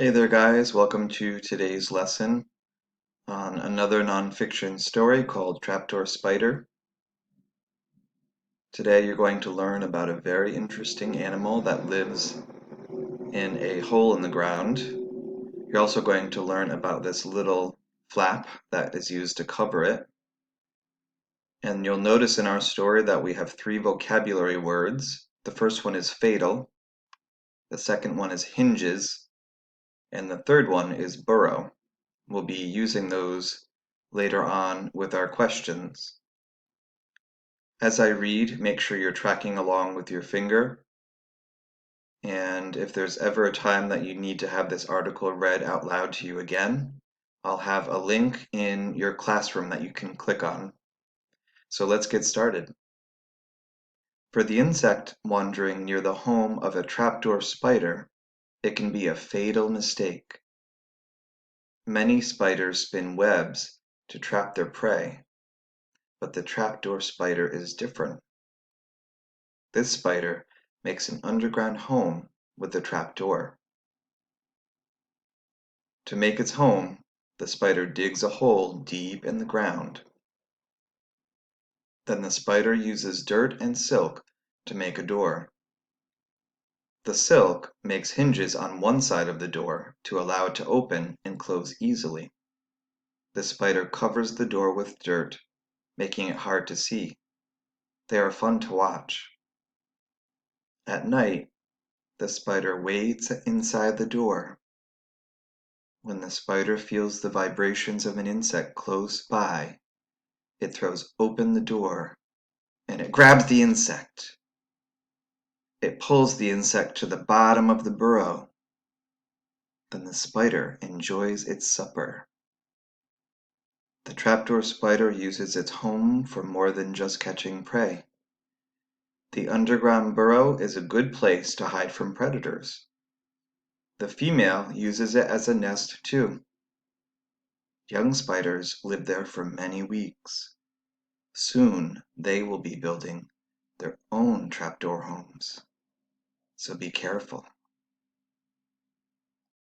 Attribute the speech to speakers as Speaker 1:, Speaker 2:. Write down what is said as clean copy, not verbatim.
Speaker 1: Hey there, guys. Welcome to today's lesson on another nonfiction story called Trapdoor Spider. Today you're going to learn about a very interesting animal that lives in a hole in the ground. You're also going to learn about this little flap that is used to cover it. And you'll notice in our story that we have three vocabulary words. The first one is fatal, the second one is hinges, and the third one is burrow. We'll be using those later on with our questions. As I read, make sure you're tracking along with your finger. And if there's ever a time that you need to have this article read out loud to you again, I'll have a link in your classroom that you can click on. So let's get started. For the insect wandering near the home of a trapdoor spider, it can be a fatal mistake. Many spiders spin webs to trap their prey, but the trapdoor spider is different. This spider makes an underground home with a trapdoor. To make its home, the spider digs a hole deep in the ground. Then the spider uses dirt and silk to make a door. The silk makes hinges on one side of the door to allow it to open and close easily. The spider covers the door with dirt, making it hard to see. They are fun to watch. At night, the spider waits inside the door. When the spider feels the vibrations of an insect close by, it throws open the door and it grabs the insect. It pulls the insect to the bottom of the burrow. Then the spider enjoys its supper. The trapdoor spider uses its home for more than just catching prey. The underground burrow is a good place to hide from predators. The female uses it as a nest too. Young spiders live there for many weeks. Soon they will be building their own trapdoor homes. So be careful.